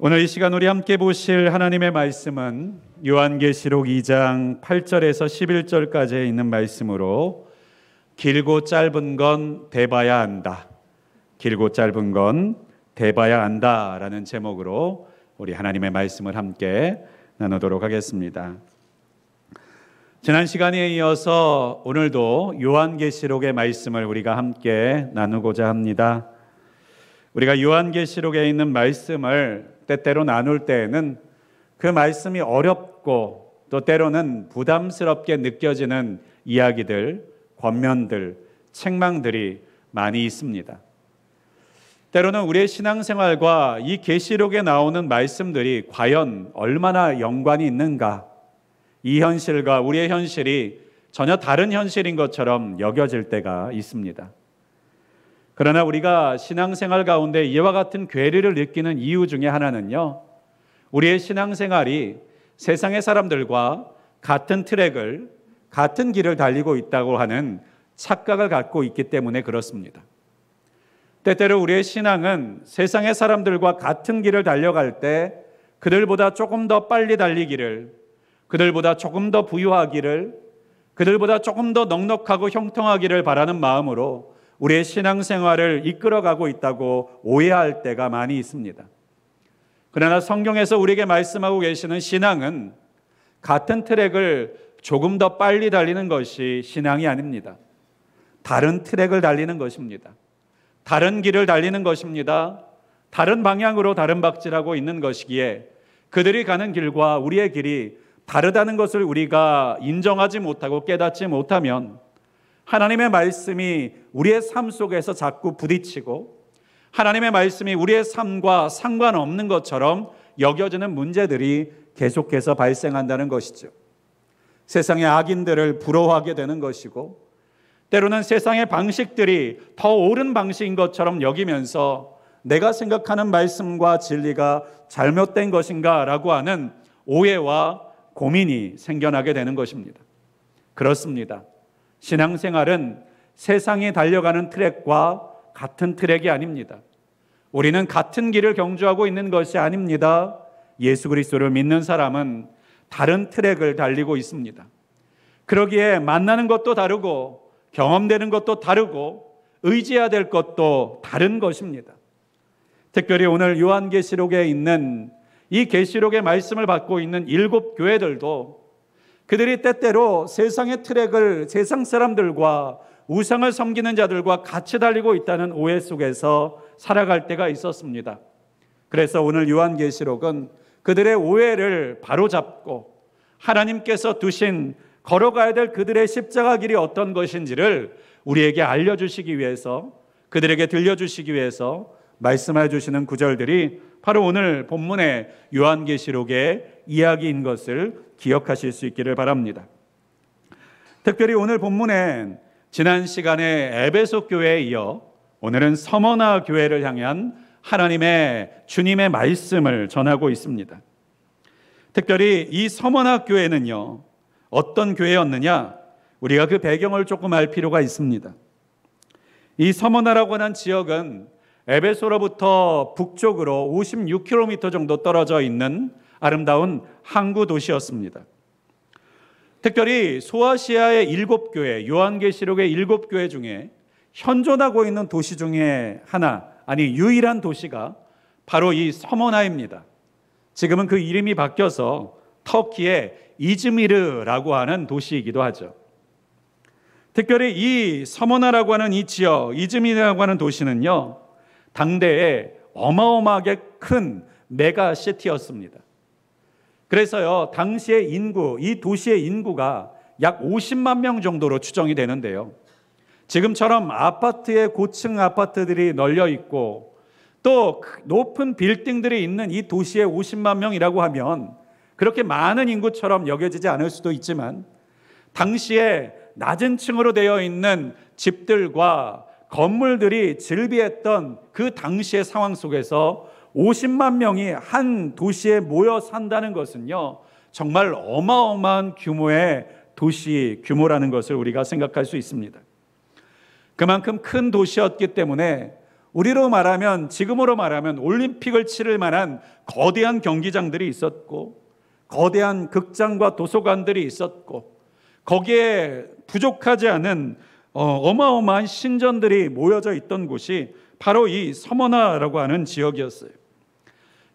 오늘 이 시간 우리 함께 보실 하나님의 말씀은 요한계시록 2장 8절에서 11절까지 있는 말씀으로 길고 짧은 건 대봐야 한다. 길고 짧은 건 대봐야 한다라는 제목으로 우리 하나님의 말씀을 함께 나누도록 하겠습니다. 지난 시간에 이어서 오늘도 요한계시록의 말씀을 우리가 함께 나누고자 합니다. 우리가 요한계시록에 있는 말씀을 때때로 나눌 때에는 그 말씀이 어렵고 또 때로는 부담스럽게 느껴지는 이야기들, 권면들, 책망들이 많이 있습니다. 때로는 우리의 신앙생활과 이 계시록에 나오는 말씀들이 과연 얼마나 연관이 있는가, 이 현실과 우리의 현실이 전혀 다른 현실인 것처럼 여겨질 때가 있습니다. 그러나 우리가 신앙생활 가운데 이와 같은 괴리를 느끼는 이유 중에 하나는요, 우리의 신앙생활이 세상의 사람들과 같은 트랙을, 같은 길을 달리고 있다고 하는 착각을 갖고 있기 때문에 그렇습니다. 때때로 우리의 신앙은 세상의 사람들과 같은 길을 달려갈 때 그들보다 조금 더 빨리 달리기를, 그들보다 조금 더 부유하기를, 그들보다 조금 더 넉넉하고 형통하기를 바라는 마음으로 우리의 신앙생활을 이끌어가고 있다고 오해할 때가 많이 있습니다. 그러나 성경에서 우리에게 말씀하고 계시는 신앙은 같은 트랙을 조금 더 빨리 달리는 것이 신앙이 아닙니다. 다른 트랙을 달리는 것입니다. 다른 길을 달리는 것입니다. 다른 방향으로 다른 박질하고 있는 것이기에 그들이 가는 길과 우리의 길이 다르다는 것을 우리가 인정하지 못하고 깨닫지 못하면 하나님의 말씀이 우리의 삶 속에서 자꾸 부딪히고 하나님의 말씀이 우리의 삶과 상관없는 것처럼 여겨지는 문제들이 계속해서 발생한다는 것이죠. 세상의 악인들을 부러워하게 되는 것이고 때로는 세상의 방식들이 더 옳은 방식인 것처럼 여기면서 내가 생각하는 말씀과 진리가 잘못된 것인가 라고 하는 오해와 고민이 생겨나게 되는 것입니다. 그렇습니다. 신앙생활은 세상이 달려가는 트랙과 같은 트랙이 아닙니다. 우리는 같은 길을 경주하고 있는 것이 아닙니다. 예수 그리스도를 믿는 사람은 다른 트랙을 달리고 있습니다. 그러기에 만나는 것도 다르고 경험되는 것도 다르고 의지해야 될 것도 다른 것입니다. 특별히 오늘 요한계시록에 있는 이 계시록의 말씀을 받고 있는 7 교회들도 그들이 때때로 세상의 트랙을 세상 사람들과 우상을 섬기는 자들과 같이 달리고 있다는 오해 속에서 살아갈 때가 있었습니다. 그래서 오늘 요한계시록은 그들의 오해를 바로잡고 하나님께서 두신 걸어가야 될 그들의 십자가 길이 어떤 것인지를 우리에게 알려주시기 위해서, 그들에게 들려주시기 위해서 말씀해 주시는 구절들이 바로 오늘 본문의 요한계시록의 이야기인 것을 기억하실 수 있기를 바랍니다. 특별히 오늘 본문엔 지난 시간에 에베소 교회에 이어 오늘은 서머나 교회를 향한 하나님의 주님의 말씀을 전하고 있습니다. 특별히 이 서머나 교회는요, 어떤 교회였느냐? 우리가 그 배경을 조금 알 필요가 있습니다. 이 서머나라고 하는 지역은 에베소로부터 북쪽으로 56km 정도 떨어져 있는 아름다운 항구 도시였습니다. 특별히 소아시아의 7교회, 요한계시록의 7교회 중에 현존하고 있는 도시 중에 하나, 아니 유일한 도시가 바로 이 서머나입니다. 지금은 그 이름이 바뀌어서 터키의 이즈미르라고 하는 도시이기도 하죠. 특별히 이 서머나라고 하는 이 지역, 이즈미르라고 하는 도시는요, 당대에 어마어마하게 큰 메가시티였습니다. 그래서요, 당시의 인구, 이 도시의 인구가 약 50만 명 정도로 추정이 되는데요, 지금처럼 아파트에 고층 아파트들이 널려 있고 또 높은 빌딩들이 있는 이 도시에 50만 명이라고 하면 그렇게 많은 인구처럼 여겨지지 않을 수도 있지만, 당시에 낮은 층으로 되어 있는 집들과 건물들이 즐비했던 그 당시의 상황 속에서 50만 명이 한 도시에 모여 산다는 것은요, 정말 어마어마한 규모의 도시 규모라는 것을 우리가 생각할 수 있습니다. 그만큼 큰 도시였기 때문에 우리로 말하면, 지금으로 말하면 올림픽을 치를 만한 거대한 경기장들이 있었고, 거대한 극장과 도서관들이 있었고, 거기에 부족하지 않은 어마어마한 신전들이 모여져 있던 곳이 바로 이 서머나라고 하는 지역이었어요.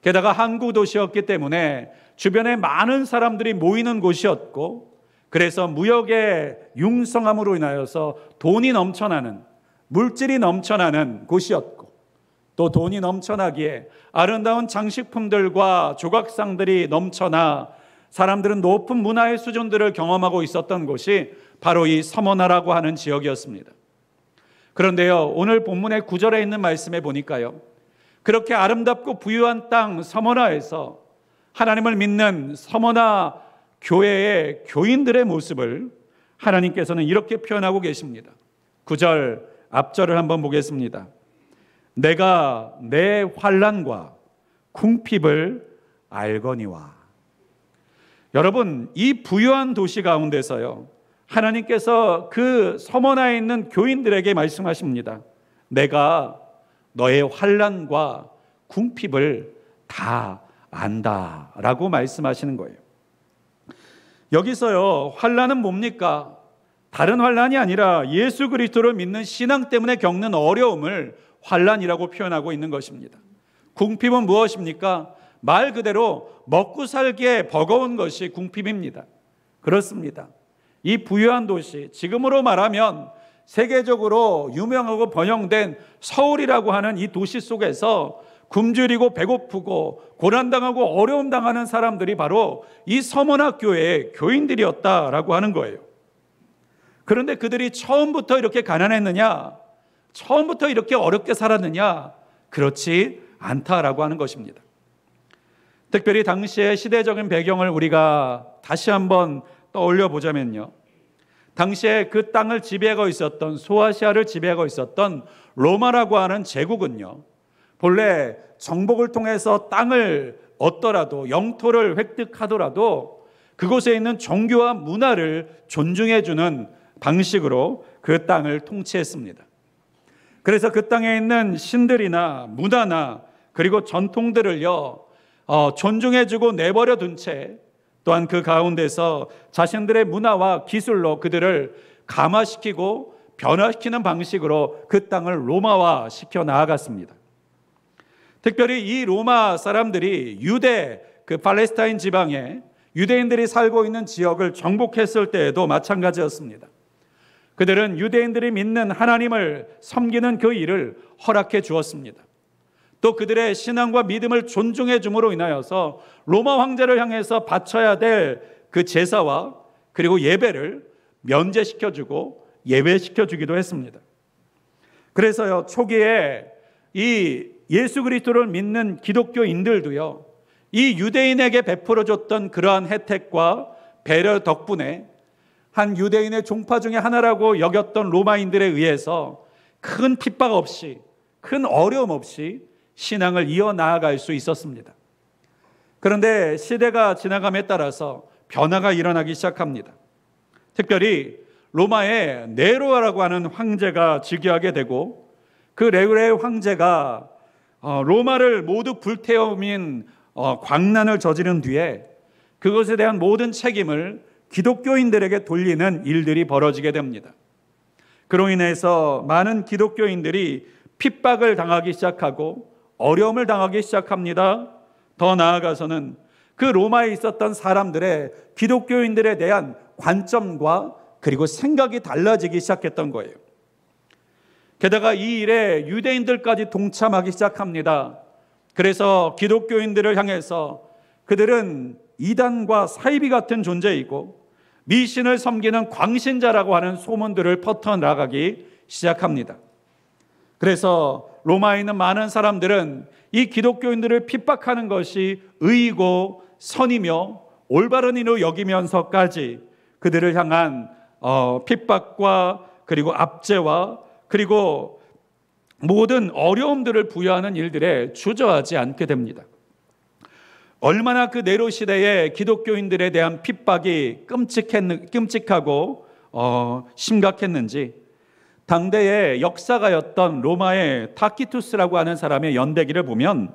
게다가 항구 도시였기 때문에 주변에 많은 사람들이 모이는 곳이었고, 그래서 무역의 융성함으로 인하여서 돈이 넘쳐나는, 물질이 넘쳐나는 곳이었고, 또 돈이 넘쳐나기에 아름다운 장식품들과 조각상들이 넘쳐나 사람들은 높은 문화의 수준들을 경험하고 있었던 곳이 바로 이 서머나라고 하는 지역이었습니다. 그런데요, 오늘 본문의 9절에 있는 말씀에 보니까요, 그렇게 아름답고 부유한 땅 서머나에서 하나님을 믿는 서머나 교회의 교인들의 모습을 하나님께서는 이렇게 표현하고 계십니다. 9절 앞절을 한번 보겠습니다. 내가 내 환난과 궁핍을 알거니와. 여러분, 이 부유한 도시 가운데서요, 하나님께서 그 서머나에 있는 교인들에게 말씀하십니다. 내가 너의 환난과 궁핍을 다 안다라고 말씀하시는 거예요. 여기서요, 환난은 뭡니까? 다른 환난이 아니라 예수 그리스도를 믿는 신앙 때문에 겪는 어려움을 환난이라고 표현하고 있는 것입니다. 궁핍은 무엇입니까? 말 그대로 먹고 살기에 버거운 것이 궁핍입니다. 그렇습니다. 이 부유한 도시, 지금으로 말하면 세계적으로 유명하고 번영된 서울이라고 하는 이 도시 속에서 굶주리고 배고프고 고난당하고 어려움 당하는 사람들이 바로 이 서머나 교회의 교인들이었다라고 하는 거예요. 그런데 그들이 처음부터 이렇게 가난했느냐? 처음부터 이렇게 어렵게 살았느냐? 그렇지 않다라고 하는 것입니다. 특별히 당시의 시대적인 배경을 우리가 다시 한번 떠올려 보자면요, 당시에 그 땅을 지배하고 있었던, 소아시아를 지배하고 있었던 로마라고 하는 제국은요, 본래 정복을 통해서 땅을 얻더라도, 영토를 획득하더라도 그곳에 있는 종교와 문화를 존중해주는 방식으로 그 땅을 통치했습니다. 그래서 그 땅에 있는 신들이나 문화나 그리고 전통들을요, 존중해주고 내버려 둔 채, 또한 그 가운데서 자신들의 문화와 기술로 그들을 감화시키고 변화시키는 방식으로 그 땅을 로마화 시켜 나아갔습니다. 특별히 이 로마 사람들이 유대, 그 팔레스타인 지방에 유대인들이 살고 있는 지역을 정복했을 때에도 마찬가지였습니다. 그들은 유대인들이 믿는 하나님을 섬기는 그 일을 허락해 주었습니다. 또 그들의 신앙과 믿음을 존중해 줌으로 인하여서 로마 황제를 향해서 바쳐야 될 그 제사와 그리고 예배를 면제시켜 주고 예외시켜 주기도 했습니다. 그래서요, 초기에 이 예수 그리스도를 믿는 기독교인들도요, 이 유대인에게 베풀어 줬던 그러한 혜택과 배려 덕분에 한 유대인의 종파 중에 하나라고 여겼던 로마인들에 의해서 큰 핍박 없이, 큰 어려움 없이 신앙을 이어나아갈 수 있었습니다. 그런데 시대가 지나감에 따라서 변화가 일어나기 시작합니다. 특별히 로마의 네로라고 하는 황제가 즉위하게 되고, 그 네로의 황제가 로마를 모두 불태우민 광난을 저지른 뒤에 그것에 대한 모든 책임을 기독교인들에게 돌리는 일들이 벌어지게 됩니다. 그로 인해서 많은 기독교인들이 핍박을 당하기 시작하고 어려움을 당하기 시작합니다. 더 나아가서는 그 로마에 있었던 사람들의, 기독교인들에 대한 관점과 그리고 생각이 달라지기 시작했던 거예요. 게다가 이 일에 유대인들까지 동참하기 시작합니다. 그래서 기독교인들을 향해서 그들은 이단과 사이비 같은 존재이고 미신을 섬기는 광신자라고 하는 소문들을 퍼져나가기 시작합니다. 그래서 로마에 있는 많은 사람들은 이 기독교인들을 핍박하는 것이 의이고 선이며 올바른 일로 여기면서까지 그들을 향한 핍박과 그리고 압제와 그리고 모든 어려움들을 부여하는 일들에 주저하지 않게 됩니다. 얼마나 그 네로 시대에 기독교인들에 대한 핍박이 끔찍하고 심각했는지, 당대의 역사가였던 로마의 타키투스라고 하는 사람의 연대기를 보면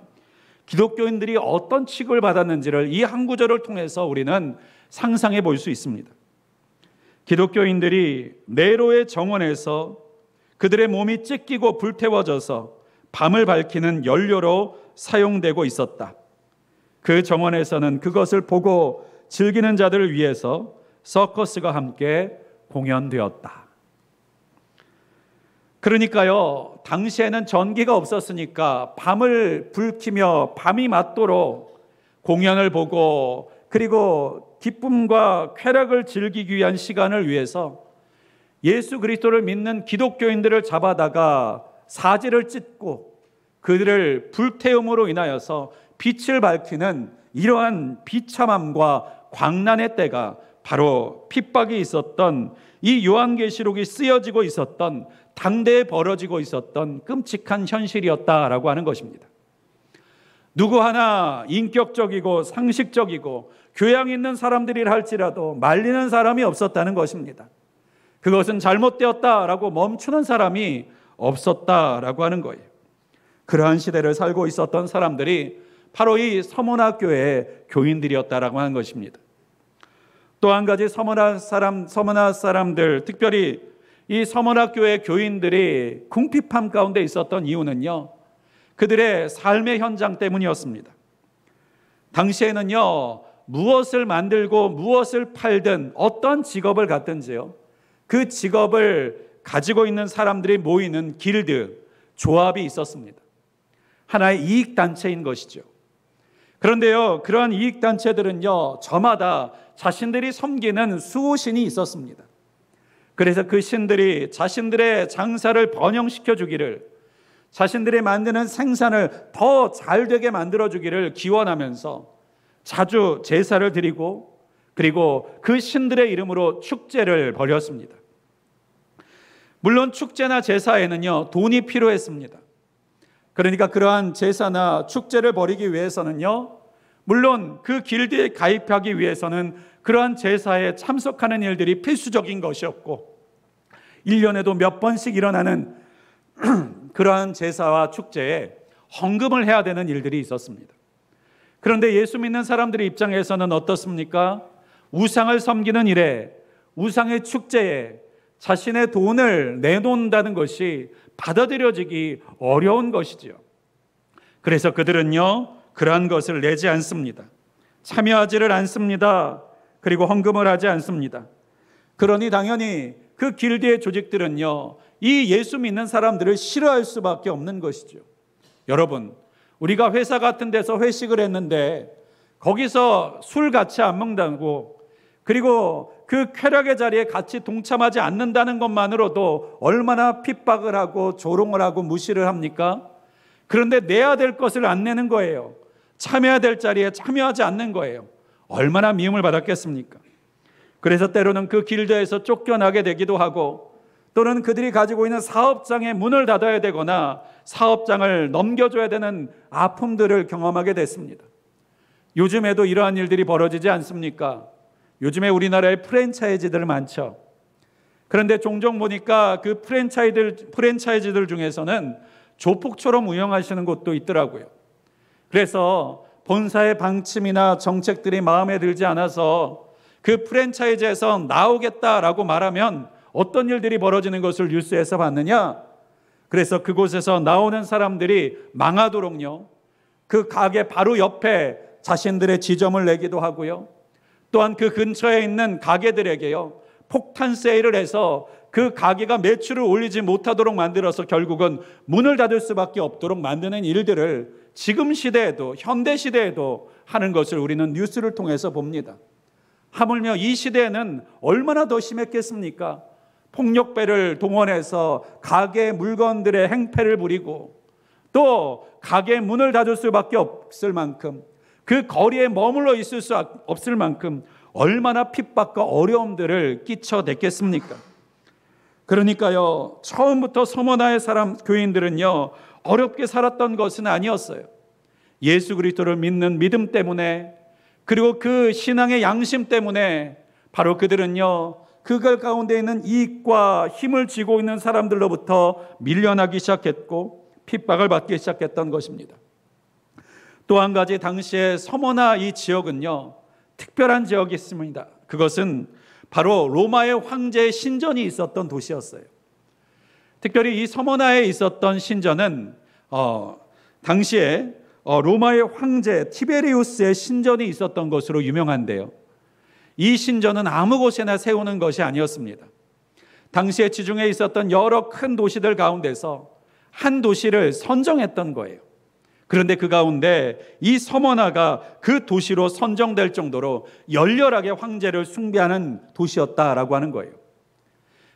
기독교인들이 어떤 취급을 받았는지를 이 한 구절을 통해서 우리는 상상해 볼 수 있습니다. 기독교인들이 네로의 정원에서 그들의 몸이 찢기고 불태워져서 밤을 밝히는 연료로 사용되고 있었다. 그 정원에서는 그것을 보고 즐기는 자들을 위해서 서커스가 함께 공연되었다. 그러니까요, 당시에는 전기가 없었으니까 밤을 불키며 밤이 맞도록 공연을 보고 그리고 기쁨과 쾌락을 즐기기 위한 시간을 위해서 예수 그리스도를 믿는 기독교인들을 잡아다가 사지를 찢고 그들을 불태움으로 인하여서 빛을 밝히는 이러한 비참함과 광란의 때가 바로 핍박이 있었던 이 요한계시록이 쓰여지고 있었던 당대에 벌어지고 있었던 끔찍한 현실이었다라고 하는 것입니다. 누구 하나 인격적이고 상식적이고 교양 있는 사람들이라 할지라도 말리는 사람이 없었다는 것입니다. 그것은 잘못되었다라고 멈추는 사람이 없었다라고 하는 거예요. 그러한 시대를 살고 있었던 사람들이 바로 이 서문학교의 교인들이었다라고 하는 것입니다. 또 한 가지 서문학 사람들, 특별히 이 서문학교의 교인들이 궁핍함 가운데 있었던 이유는요, 그들의 삶의 현장 때문이었습니다. 당시에는요, 무엇을 만들고 무엇을 팔든 어떤 직업을 갖든지요, 그 직업을 가지고 있는 사람들이 모이는 길드, 조합이 있었습니다. 하나의 이익단체인 것이죠. 그런데요, 그러한 이익단체들은요, 저마다 자신들이 섬기는 수호신이 있었습니다. 그래서 그 신들이 자신들의 장사를 번영시켜 주기를, 자신들이 만드는 생산을 더 잘되게 만들어 주기를 기원하면서 자주 제사를 드리고 그리고 그 신들의 이름으로 축제를 벌였습니다. 물론 축제나 제사에는요, 돈이 필요했습니다. 그러니까 그러한 제사나 축제를 벌이기 위해서는요, 물론 그 길드에 가입하기 위해서는 그러한 제사에 참석하는 일들이 필수적인 것이었고 1년에도 몇 번씩 일어나는 그러한 제사와 축제에 헌금을 해야 되는 일들이 있었습니다. 그런데 예수 믿는 사람들의 입장에서는 어떻습니까? 우상을 섬기는 일에, 우상의 축제에 자신의 돈을 내놓는다는 것이 받아들여지기 어려운 것이지요. 그래서 그들은요, 그러한 것을 내지 않습니다. 참여하지를 않습니다. 그리고 헌금을 하지 않습니다. 그러니 당연히 그 길드의 조직들은요, 이 예수 믿는 사람들을 싫어할 수밖에 없는 것이죠. 여러분, 우리가 회사 같은 데서 회식을 했는데 거기서 술 같이 안 먹는다고, 그리고 그 쾌락의 자리에 같이 동참하지 않는다는 것만으로도 얼마나 핍박을 하고 조롱을 하고 무시를 합니까? 그런데 내야 될 것을 안 내는 거예요. 참여해야 될 자리에 참여하지 않는 거예요. 얼마나 미움을 받았겠습니까? 그래서 때로는 그 길드에서 쫓겨나게 되기도 하고, 또는 그들이 가지고 있는 사업장의 문을 닫아야 되거나 사업장을 넘겨줘야 되는 아픔들을 경험하게 됐습니다. 요즘에도 이러한 일들이 벌어지지 않습니까? 요즘에 우리나라에 프랜차이즈들 많죠. 그런데 종종 보니까 그 프랜차이즈들 중에서는 조폭처럼 운영하시는 곳도 있더라고요. 그래서 본사의 방침이나 정책들이 마음에 들지 않아서 그 프랜차이즈에서 나오겠다라고 말하면 어떤 일들이 벌어지는 것을 뉴스에서 봤느냐? 그래서 그곳에서 나오는 사람들이 망하도록요, 그 가게 바로 옆에 자신들의 지점을 내기도 하고요, 또한 그 근처에 있는 가게들에게요, 폭탄 세일을 해서 그 가게가 매출을 올리지 못하도록 만들어서 결국은 문을 닫을 수밖에 없도록 만드는 일들을 지금 시대에도, 현대 시대에도 하는 것을 우리는 뉴스를 통해서 봅니다. 하물며 이 시대에는 얼마나 더 심했겠습니까? 폭력배를 동원해서 가게 물건들의 행패를 부리고 또 가게 문을 닫을 수밖에 없을 만큼, 그 거리에 머물러 있을 수 없을 만큼 얼마나 핍박과 어려움들을 끼쳐냈겠습니까? 그러니까요, 처음부터 서머나의 교인들은요, 어렵게 살았던 것은 아니었어요. 예수 그리스도를 믿는 믿음 때문에, 그리고 그 신앙의 양심 때문에 바로 그들은요, 그걸 가운데 있는 이익과 힘을 쥐고 있는 사람들로부터 밀려나기 시작했고 핍박을 받기 시작했던 것입니다. 또 한 가지, 당시에 서머나 이 지역은요, 특별한 지역이 있습니다. 그것은 바로 로마의 황제의 신전이 있었던 도시였어요. 특별히 이 서머나에 있었던 신전은 당시에 로마의 황제 티베리우스의 신전이 있었던 것으로 유명한데요, 이 신전은 아무 곳에나 세우는 것이 아니었습니다. 당시에 지중해에 있었던 여러 큰 도시들 가운데서 한 도시를 선정했던 거예요. 그런데 그 가운데 이 서머나가 그 도시로 선정될 정도로 열렬하게 황제를 숭배하는 도시였다라고 하는 거예요.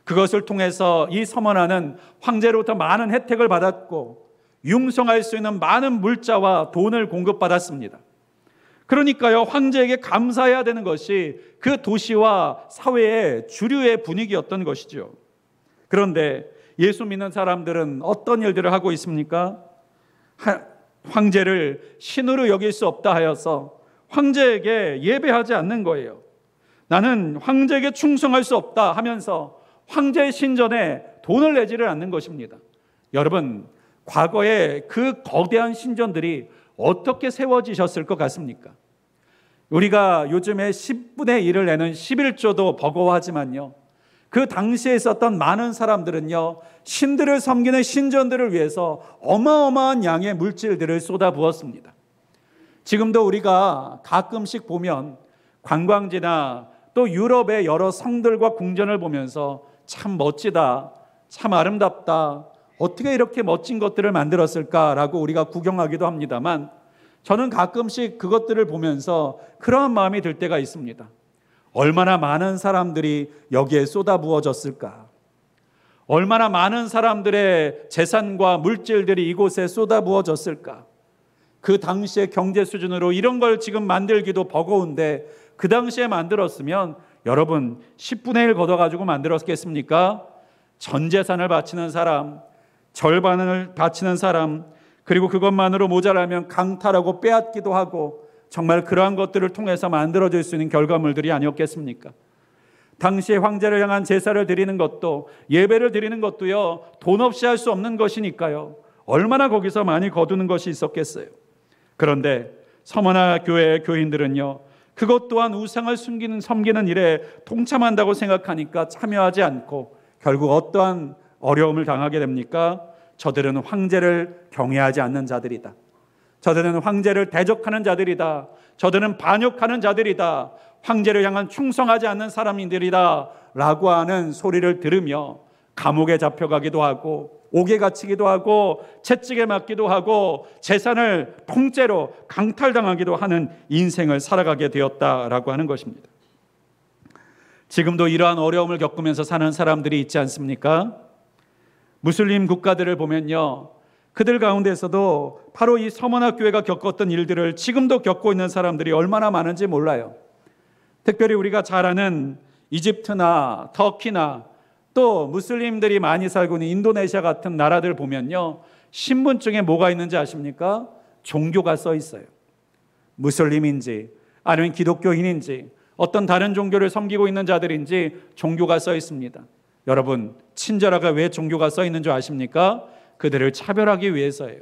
그것을 통해서 이 서머나는 황제로부터 많은 혜택을 받았고 융성할 수 있는 많은 물자와 돈을 공급받았습니다. 그러니까요, 황제에게 감사해야 되는 것이 그 도시와 사회의 주류의 분위기였던 것이죠. 그런데 예수 믿는 사람들은 어떤 일들을 하고 있습니까? 황제를 신으로 여길 수 없다 하여서 황제에게 예배하지 않는 거예요. 나는 황제에게 충성할 수 없다 하면서 황제의 신전에 돈을 내지를 않는 것입니다. 여러분, 과거에 그 거대한 신전들이 어떻게 세워지셨을 것 같습니까? 우리가 요즘에 10분의 1을 내는 11조도 버거워하지만요, 그 당시에 있었던 많은 사람들은요, 신들을 섬기는 신전들을 위해서 어마어마한 양의 물질들을 쏟아부었습니다. 지금도 우리가 가끔씩 보면 관광지나 또 유럽의 여러 성들과 궁전을 보면서 참 멋지다, 참 아름답다, 어떻게 이렇게 멋진 것들을 만들었을까라고 우리가 구경하기도 합니다만, 저는 가끔씩 그것들을 보면서 그러한 마음이 들 때가 있습니다. 얼마나 많은 사람들이 여기에 쏟아부어졌을까? 얼마나 많은 사람들의 재산과 물질들이 이곳에 쏟아부어졌을까? 그 당시의 경제 수준으로 이런 걸 지금 만들기도 버거운데 그 당시에 만들었으면 여러분 10분의 1 걷어가지고 만들었겠습니까? 전 재산을 바치는 사람, 절반을 바치는 사람, 그리고 그것만으로 모자라면 강탈하고 빼앗기도 하고, 정말 그러한 것들을 통해서 만들어질 수 있는 결과물들이 아니었겠습니까? 당시에 황제를 향한 제사를 드리는 것도, 예배를 드리는 것도요, 돈 없이 할 수 없는 것이니까요, 얼마나 거기서 많이 거두는 것이 있었겠어요. 그런데 서머나 교회의 교인들은요, 그것 또한 우상을 섬기는 일에 동참한다고 생각하니까 참여하지 않고 결국 어떠한 어려움을 당하게 됩니까? 저들은 황제를 경외하지 않는 자들이다. 저들은 황제를 대적하는 자들이다. 저들은 반역하는 자들이다. 황제를 향한 충성하지 않는 사람들이다 라고 하는 소리를 들으며 감옥에 잡혀가기도 하고 옥에 갇히기도 하고 채찍에 맞기도 하고 재산을 통째로 강탈당하기도 하는 인생을 살아가게 되었다라고 하는 것입니다. 지금도 이러한 어려움을 겪으면서 사는 사람들이 있지 않습니까? 무슬림 국가들을 보면요, 그들 가운데서도 바로 이 서머나 교회가 겪었던 일들을 지금도 겪고 있는 사람들이 얼마나 많은지 몰라요. 특별히 우리가 잘 아는 이집트나 터키나 또 무슬림들이 많이 살고 있는 인도네시아 같은 나라들 보면요, 신분증에 뭐가 있는지 아십니까? 종교가 써 있어요. 무슬림인지 아니면 기독교인인지 어떤 다른 종교를 섬기고 있는 자들인지 종교가 써 있습니다. 여러분, 친절하게 왜 종교가 써 있는 줄 아십니까? 그들을 차별하기 위해서예요.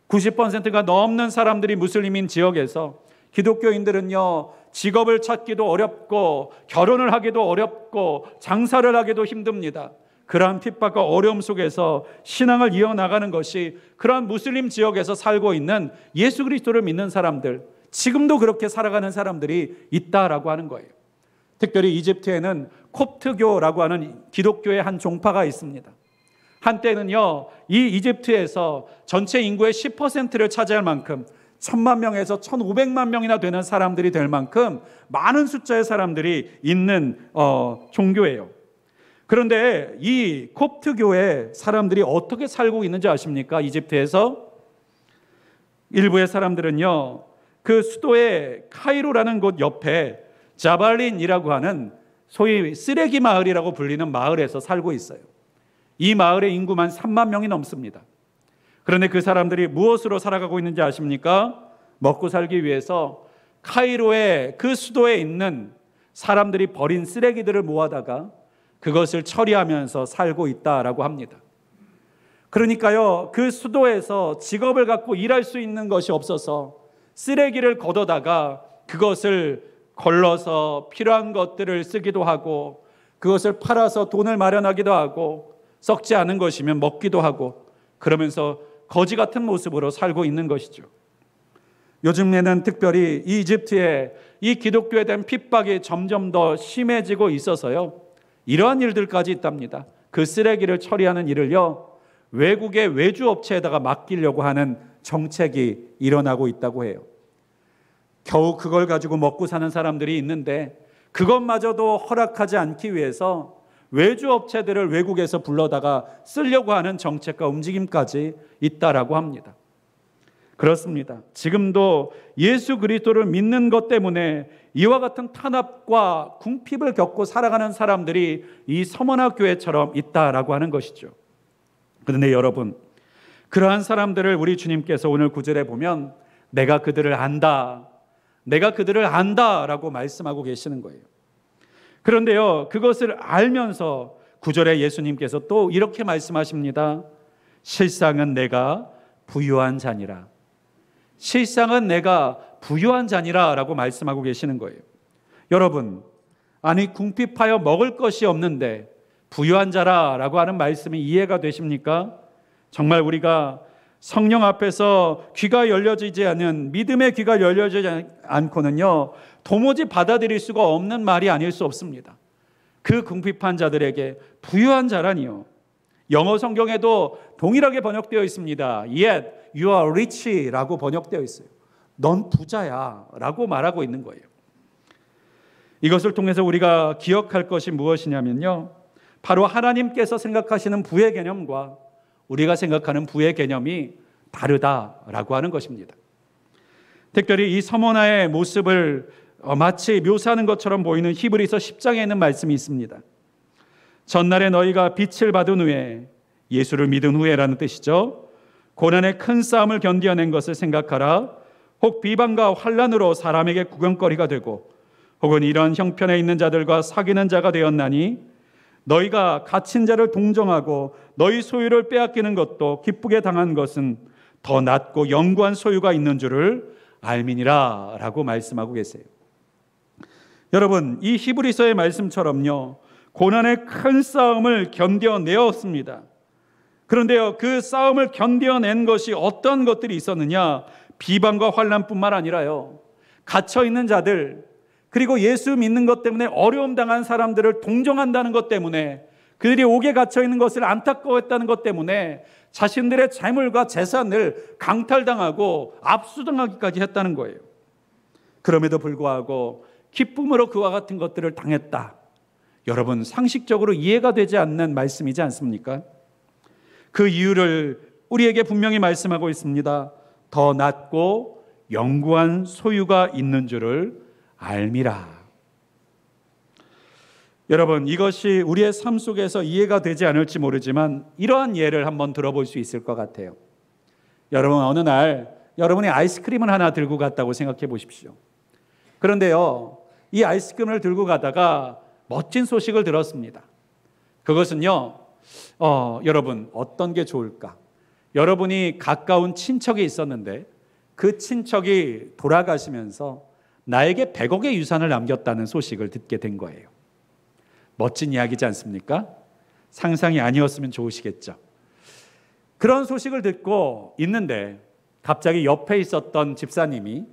90%가 넘는 사람들이 무슬림인 지역에서 기독교인들은요, 직업을 찾기도 어렵고 결혼을 하기도 어렵고 장사를 하기도 힘듭니다. 그러한 핍박과 어려움 속에서 신앙을 이어나가는 것이 그러한 무슬림 지역에서 살고 있는 예수 그리스도를 믿는 사람들, 지금도 그렇게 살아가는 사람들이 있다라고 하는 거예요. 특별히 이집트에는 콥트교라고 하는 기독교의 한 종파가 있습니다. 한때는요, 이 이집트에서 전체 인구의 10%를 차지할 만큼 1000만 명에서 1500만 명이나 되는 사람들이 될 만큼 많은 숫자의 사람들이 있는 종교예요. 그런데 이 콥트교의 사람들이 어떻게 살고 있는지 아십니까? 이집트에서 일부의 사람들은요, 그 수도의 카이로라는 곳 옆에 자발린이라고 하는 소위 쓰레기 마을이라고 불리는 마을에서 살고 있어요. 이 마을의 인구만 3만 명이 넘습니다. 그런데 그 사람들이 무엇으로 살아가고 있는지 아십니까? 먹고 살기 위해서 카이로의 그 수도에 있는 사람들이 버린 쓰레기들을 모아다가 그것을 처리하면서 살고 있다라고 합니다. 그러니까요, 그 수도에서 직업을 갖고 일할 수 있는 것이 없어서 쓰레기를 걷어다가 그것을 걸러서 필요한 것들을 쓰기도 하고, 그것을 팔아서 돈을 마련하기도 하고, 썩지 않은 것이면 먹기도 하고, 그러면서 거지 같은 모습으로 살고 있는 것이죠. 요즘에는 특별히 이집트에 이 기독교에 대한 핍박이 점점 더 심해지고 있어서요, 이러한 일들까지 있답니다. 그 쓰레기를 처리하는 일을요, 외국의 외주업체에다가 맡기려고 하는 정책이 일어나고 있다고 해요. 겨우 그걸 가지고 먹고 사는 사람들이 있는데 그것마저도 허락하지 않기 위해서 외주업체들을 외국에서 불러다가 쓰려고 하는 정책과 움직임까지 있다라고 합니다. 그렇습니다. 지금도 예수 그리스도를 믿는 것 때문에 이와 같은 탄압과 궁핍을 겪고 살아가는 사람들이 이 서머나 교회처럼 있다라고 하는 것이죠. 그런데 여러분, 그러한 사람들을 우리 주님께서 오늘 9절에 보면 내가 그들을 안다, 내가 그들을 안다라고 말씀하고 계시는 거예요. 그런데요, 그것을 알면서 9절에 예수님께서 또 이렇게 말씀하십니다. 실상은 내가 부유한 자니라. 실상은 내가 부유한 자니라 라고 말씀하고 계시는 거예요. 여러분, 아니 궁핍하여 먹을 것이 없는데 부유한 자라라고 하는 말씀이 이해가 되십니까? 정말 우리가 성령 앞에서 귀가 열려지지 않은, 믿음의 귀가 열려지지 않고는요, 도무지 받아들일 수가 없는 말이 아닐 수 없습니다. 그 궁핍한 자들에게 부유한 자라니요. 영어 성경에도 동일하게 번역되어 있습니다. Yet you are rich 라고 번역되어 있어요. 넌 부자야 라고 말하고 있는 거예요. 이것을 통해서 우리가 기억할 것이 무엇이냐면요, 바로 하나님께서 생각하시는 부의 개념과 우리가 생각하는 부의 개념이 다르다라고 하는 것입니다. 특별히 이 서머나의 모습을 마치 묘사하는 것처럼 보이는 히브리서 10장에 있는 말씀이 있습니다. 전날에 너희가 빛을 받은 후에, 예수를 믿은 후에라는 뜻이죠. 고난의 큰 싸움을 견디어낸 것을 생각하라. 혹 비방과 환난으로 사람에게 구경거리가 되고 혹은 이런 형편에 있는 자들과 사귀는 자가 되었나니 너희가 갇힌 자를 동정하고 너희 소유를 빼앗기는 것도 기쁘게 당한 것은 더 낫고 영구한 소유가 있는 줄을 알미니라 라고 말씀하고 계세요. 여러분, 이 히브리서의 말씀처럼요, 고난의 큰 싸움을 견뎌내었습니다. 그런데요, 그 싸움을 견뎌낸 것이 어떤 것들이 있었느냐? 비방과 환난뿐만 아니라요, 갇혀있는 자들, 그리고 예수 믿는 것 때문에 어려움 당한 사람들을 동정한다는 것 때문에, 그들이 옥에 갇혀있는 것을 안타까워했다는 것 때문에 자신들의 재물과 재산을 강탈당하고 압수당하기까지 했다는 거예요. 그럼에도 불구하고 기쁨으로 그와 같은 것들을 당했다. 여러분, 상식적으로 이해가 되지 않는 말씀이지 않습니까? 그 이유를 우리에게 분명히 말씀하고 있습니다. 더 낫고 영구한 소유가 있는 줄을 알미라. 여러분, 이것이 우리의 삶 속에서 이해가 되지 않을지 모르지만 이러한 예를 한번 들어볼 수 있을 것 같아요. 여러분, 어느 날 여러분이 아이스크림을 하나 들고 갔다고 생각해 보십시오. 그런데요, 이 아이스크림을 들고 가다가 멋진 소식을 들었습니다. 그것은요, 여러분, 어떤 게 좋을까? 여러분이 가까운 친척이 있었는데 그 친척이 돌아가시면서 나에게 100억의 유산을 남겼다는 소식을 듣게 된 거예요. 멋진 이야기지 않습니까? 상상이 아니었으면 좋으시겠죠. 그런 소식을 듣고 있는데 갑자기 옆에 있었던 집사님이,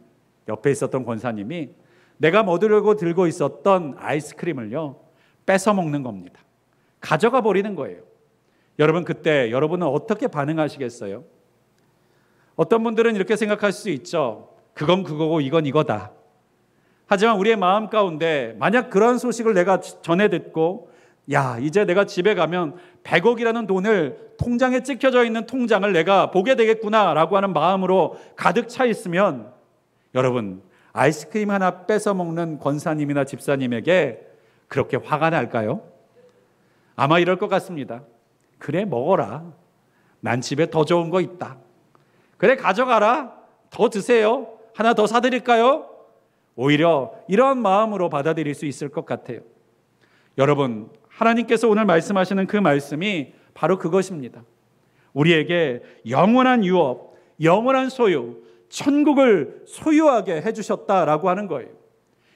옆에 있었던 권사님이 내가 먹으려고 들고 있었던 아이스크림을요, 뺏어 먹는 겁니다. 가져가 버리는 거예요. 여러분, 그때 여러분은 어떻게 반응하시겠어요? 어떤 분들은 이렇게 생각할 수 있죠. 그건 그거고 이건 이거다. 하지만 우리의 마음 가운데 만약 그런 소식을 내가 전해 듣고, 야, 이제 내가 집에 가면 100억이라는 돈을 통장에 찍혀져 있는 통장을 내가 보게 되겠구나 라고 하는 마음으로 가득 차 있으면, 여러분, 아이스크림 하나 뺏어 먹는 권사님이나 집사님에게 그렇게 화가 날까요? 아마 이럴 것 같습니다. 그래, 먹어라. 난 집에 더 좋은 거 있다. 그래, 가져가라. 더 드세요. 하나 더 사드릴까요? 오히려 이런 마음으로 받아들일 수 있을 것 같아요. 여러분, 하나님께서 오늘 말씀하시는 그 말씀이 바로 그것입니다. 우리에게 영원한 유업, 영원한 소유, 천국을 소유하게 해주셨다라고 하는 거예요.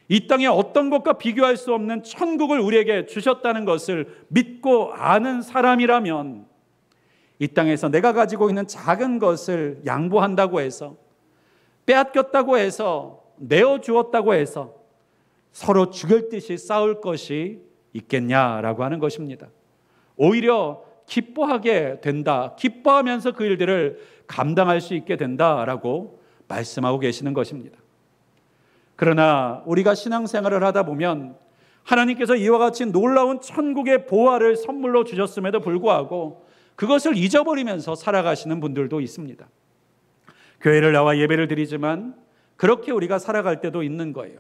이 땅의 어떤 것과 비교할 수 없는 천국을 우리에게 주셨다는 것을 믿고 아는 사람이라면 이 땅에서 내가 가지고 있는 작은 것을 양보한다고 해서, 빼앗겼다고 해서, 내어주었다고 해서 서로 죽일 듯이 싸울 것이 있겠냐라고 하는 것입니다. 오히려 기뻐하게 된다, 기뻐하면서 그 일들을 감당할 수 있게 된다라고 말씀하고 계시는 것입니다. 그러나 우리가 신앙생활을 하다 보면 하나님께서 이와 같이 놀라운 천국의 보화를 선물로 주셨음에도 불구하고 그것을 잊어버리면서 살아가시는 분들도 있습니다. 교회를 나와 예배를 드리지만 그렇게 우리가 살아갈 때도 있는 거예요.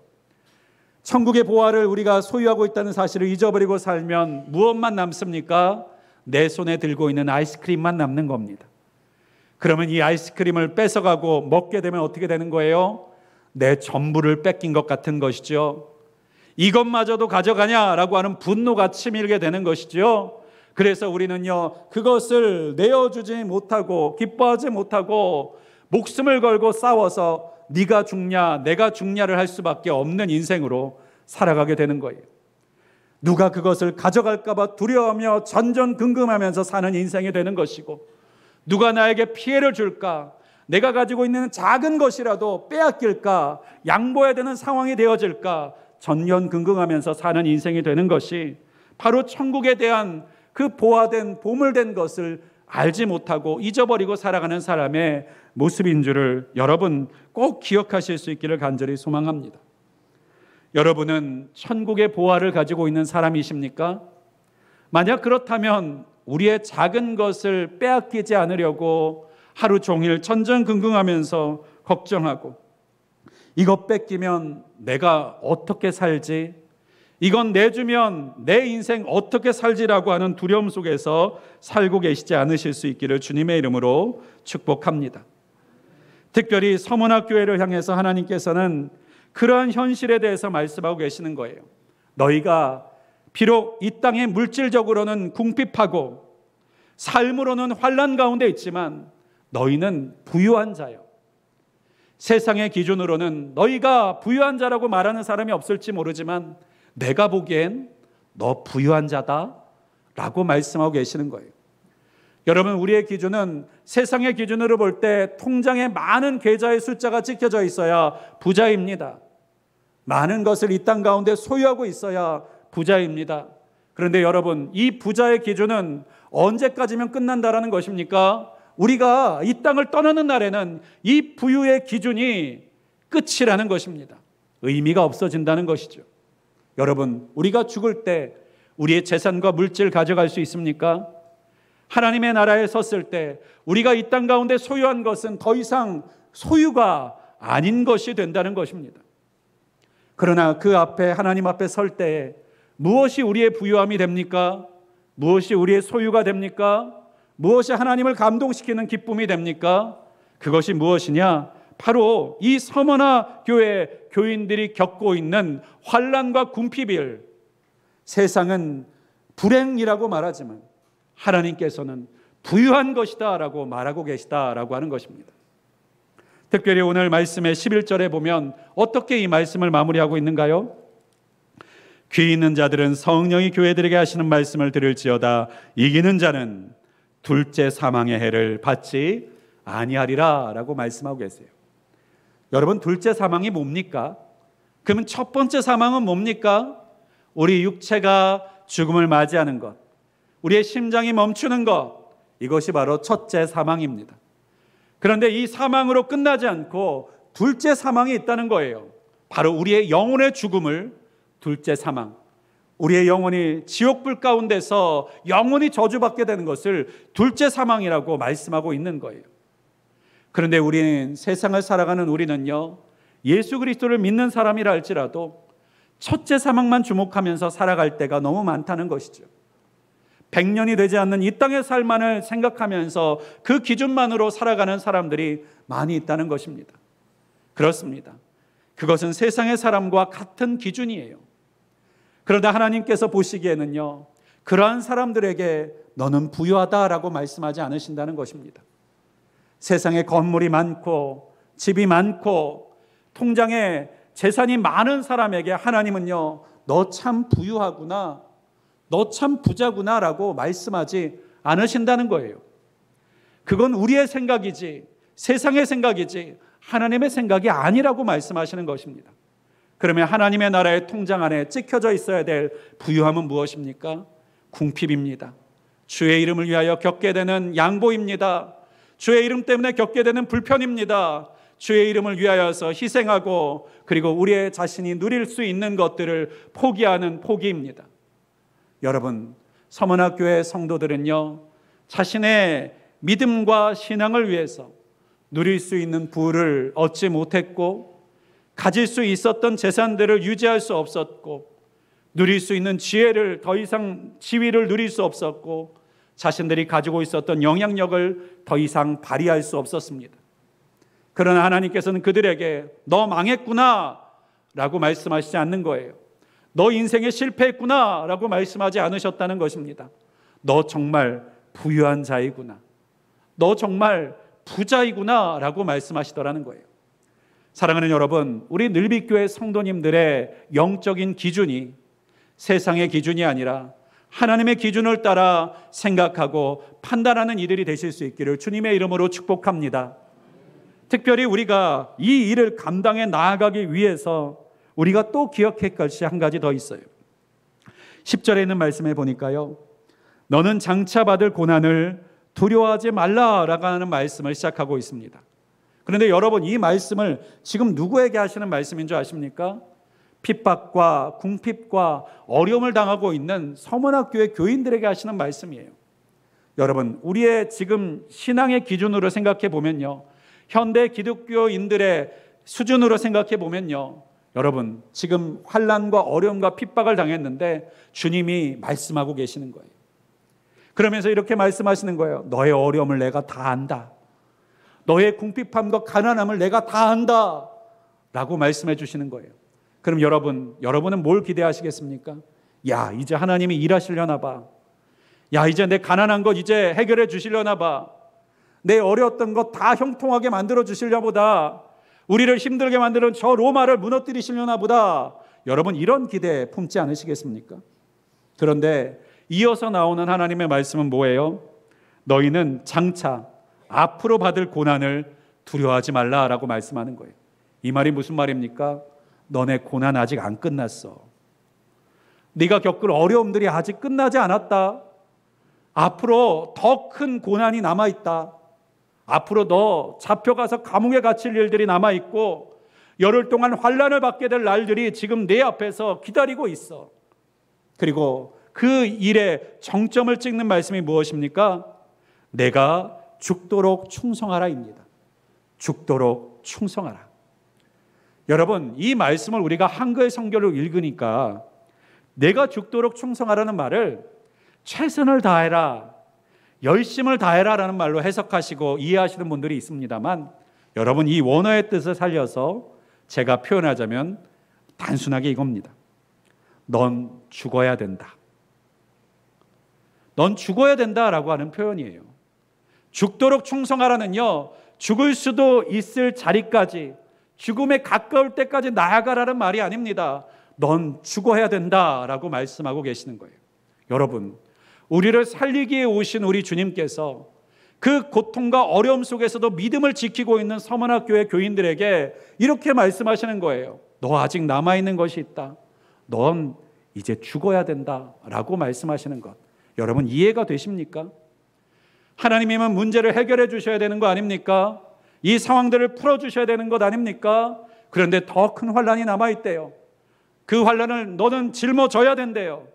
천국의 보화를 우리가 소유하고 있다는 사실을 잊어버리고 살면 무엇만 남습니까? 내 손에 들고 있는 아이스크림만 남는 겁니다. 그러면 이 아이스크림을 뺏어가고 먹게 되면 어떻게 되는 거예요? 내 전부를 뺏긴 것 같은 것이죠. 이것마저도 가져가냐라고 하는 분노가 치밀게 되는 것이죠. 그래서 우리는요, 그것을 내어주지 못하고 기뻐하지 못하고 목숨을 걸고 싸워서 네가 죽냐 내가 죽냐를 할 수밖에 없는 인생으로 살아가게 되는 거예요. 누가 그것을 가져갈까 봐 두려워하며 전전긍긍하면서 사는 인생이 되는 것이고, 누가 나에게 피해를 줄까, 내가 가지고 있는 작은 것이라도 빼앗길까, 양보해야 되는 상황이 되어질까 전전긍긍하면서 사는 인생이 되는 것이 바로 천국에 대한 그 보화된 보물된 것을 알지 못하고 잊어버리고 살아가는 사람의 모습인 줄을 여러분 꼭 기억하실 수 있기를 간절히 소망합니다. 여러분은 천국의 보화를 가지고 있는 사람이십니까? 만약 그렇다면 우리의 작은 것을 빼앗기지 않으려고 하루 종일 전전긍긍하면서 걱정하고, 이것 뺏기면 내가 어떻게 살지, 이건 내주면 내 인생 어떻게 살지라고 하는 두려움 속에서 살고 계시지 않으실 수 있기를 주님의 이름으로 축복합니다. 특별히 서문학교회를 향해서 하나님께서는 그러한 현실에 대해서 말씀하고 계시는 거예요. 너희가 비록 이 땅에 물질적으로는 궁핍하고 삶으로는 환난 가운데 있지만 너희는 부유한 자요. 세상의 기준으로는 너희가 부유한 자라고 말하는 사람이 없을지 모르지만 내가 보기엔 너 부유한 자다 라고 말씀하고 계시는 거예요. 여러분, 우리의 기준은 세상의 기준으로 볼 때 통장에 많은 계좌의 숫자가 찍혀져 있어야 부자입니다. 많은 것을 이 땅 가운데 소유하고 있어야 부자입니다. 그런데 여러분, 이 부자의 기준은 언제까지면 끝난다라는 것입니까? 우리가 이 땅을 떠나는 날에는 이 부유의 기준이 끝이라는 것입니다. 의미가 없어진다는 것이죠. 여러분, 우리가 죽을 때 우리의 재산과 물질 가져갈 수 있습니까? 하나님의 나라에 섰을 때 우리가 이 땅 가운데 소유한 것은 더 이상 소유가 아닌 것이 된다는 것입니다. 그러나 그 앞에, 하나님 앞에 설 때에 무엇이 우리의 부유함이 됩니까? 무엇이 우리의 소유가 됩니까? 무엇이 하나님을 감동시키는 기쁨이 됩니까? 그것이 무엇이냐? 바로 이 서머나 교회 교인들이 겪고 있는 환난과 궁핍을 세상은 불행이라고 말하지만 하나님께서는 부유한 것이다 라고 말하고 계시다라고 하는 것입니다. 특별히 오늘 말씀의 11절에 보면 어떻게 이 말씀을 마무리하고 있는가요? 귀 있는 자들은 성령이 교회들에게 하시는 말씀을 들을지어다. 이기는 자는 둘째 사망의 해를 받지 아니하리라 라고 말씀하고 계세요. 여러분, 둘째 사망이 뭡니까? 그러면 첫 번째 사망은 뭡니까? 우리 육체가 죽음을 맞이하는 것, 우리의 심장이 멈추는 것, 이것이 바로 첫째 사망입니다. 그런데 이 사망으로 끝나지 않고 둘째 사망이 있다는 거예요. 바로 우리의 영혼의 죽음을 둘째 사망, 우리의 영혼이 지옥불 가운데서 영원히 저주받게 되는 것을 둘째 사망이라고 말씀하고 있는 거예요. 그런데 우리는, 세상을 살아가는 우리는요, 예수 그리스도를 믿는 사람이라 할지라도 첫째 사망만 주목하면서 살아갈 때가 너무 많다는 것이죠. 100년이 되지 않는 이 땅의 삶만을 생각하면서 그 기준만으로 살아가는 사람들이 많이 있다는 것입니다. 그렇습니다. 그것은 세상의 사람과 같은 기준이에요. 그러나 하나님께서 보시기에는요, 그러한 사람들에게 너는 부유하다라고 말씀하지 않으신다는 것입니다. 세상에 건물이 많고 집이 많고 통장에 재산이 많은 사람에게 하나님은요, 너 참 부유하구나, 너 참 부자구나 라고 말씀하지 않으신다는 거예요. 그건 우리의 생각이지 세상의 생각이지 하나님의 생각이 아니라고 말씀하시는 것입니다. 그러면 하나님의 나라의 통장 안에 찍혀져 있어야 될 부유함은 무엇입니까? 궁핍입니다. 주의 이름을 위하여 겪게 되는 양보입니다. 주의 이름 때문에 겪게 되는 불편입니다. 주의 이름을 위하여서 희생하고 그리고 우리의 자신이 누릴 수 있는 것들을 포기하는 포기입니다. 여러분, 서문학교의 성도들은요, 자신의 믿음과 신앙을 위해서 누릴 수 있는 부를 얻지 못했고, 가질 수 있었던 재산들을 유지할 수 없었고, 누릴 수 있는 지혜를 더 이상 지위를 누릴 수 없었고, 자신들이 가지고 있었던 영향력을 더 이상 발휘할 수 없었습니다. 그러나 하나님께서는 그들에게 너 망했구나 라고 말씀하시지 않는 거예요. 너 인생에 실패했구나 라고 말씀하지 않으셨다는 것입니다. 너 정말 부유한 자이구나, 너 정말 부자이구나 라고 말씀하시더라는 거예요. 사랑하는 여러분, 우리 늘비교회 성도님들의 영적인 기준이 세상의 기준이 아니라 하나님의 기준을 따라 생각하고 판단하는 이들이 되실 수 있기를 주님의 이름으로 축복합니다. 특별히 우리가 이 일을 감당해 나아가기 위해서 우리가 또 기억할 것이 한 가지 더 있어요. 10절에 있는 말씀에 보니까요, 너는 장차 받을 고난을 두려워하지 말라라고 하는 말씀을 시작하고 있습니다. 그런데 여러분, 이 말씀을 지금 누구에게 하시는 말씀인 줄 아십니까? 핍박과 궁핍과 어려움을 당하고 있는 서문학교의 교인들에게 하시는 말씀이에요. 여러분, 우리의 지금 신앙의 기준으로 생각해 보면요, 현대 기독교인들의 수준으로 생각해 보면요, 여러분, 지금 환난과 어려움과 핍박을 당했는데 주님이 말씀하고 계시는 거예요. 그러면서 이렇게 말씀하시는 거예요. 너의 어려움을 내가 다 안다. 너의 궁핍함과 가난함을 내가 다 안다 라고 말씀해 주시는 거예요. 그럼 여러분은 뭘 기대하시겠습니까? 야, 이제 하나님이 일하시려나 봐. 야, 이제 내 가난한 것 이제 해결해 주시려나 봐. 내 어려웠던 것 다 형통하게 만들어 주시려나 보다. 우리를 힘들게 만드는 저 로마를 무너뜨리시려나 보다. 여러분, 이런 기대 품지 않으시겠습니까? 그런데 이어서 나오는 하나님의 말씀은 뭐예요? 너희는 장차 앞으로 받을 고난을 두려워하지 말라라고 말씀하는 거예요. 이 말이 무슨 말입니까? 너네 고난 아직 안 끝났어. 네가 겪을 어려움들이 아직 끝나지 않았다. 앞으로 더 큰 고난이 남아있다. 앞으로 너 잡혀가서 감옥에 갇힐 일들이 남아있고 열흘 동안 환난을 받게 될 날들이 지금 내 앞에서 기다리고 있어. 그리고 그 일의 정점을 찍는 말씀이 무엇입니까? 내가 죽도록 충성하라입니다. 죽도록 충성하라. 여러분, 이 말씀을 우리가 한글 성경으로 읽으니까 내가 죽도록 충성하라는 말을 최선을 다해라, 열심을 다해라 라는 말로 해석하시고 이해하시는 분들이 있습니다만, 여러분, 이 원어의 뜻을 살려서 제가 표현하자면 단순하게 이겁니다. 넌 죽어야 된다. 넌 죽어야 된다라고 하는 표현이에요. 죽도록 충성하라는요, 죽을 수도 있을 자리까지, 죽음에 가까울 때까지 나아가라는 말이 아닙니다. 넌 죽어야 된다라고 말씀하고 계시는 거예요. 여러분, 우리를 살리기에 오신 우리 주님께서 그 고통과 어려움 속에서도 믿음을 지키고 있는 서문학교의 교인들에게 이렇게 말씀하시는 거예요. 너 아직 남아있는 것이 있다. 넌 이제 죽어야 된다라고 말씀하시는 것, 여러분 이해가 되십니까? 하나님이면 문제를 해결해 주셔야 되는 거 아닙니까? 이 상황들을 풀어주셔야 되는 것 아닙니까? 그런데 더 큰 환난이 남아있대요. 그 환난을 너는 짊어져야 된대요.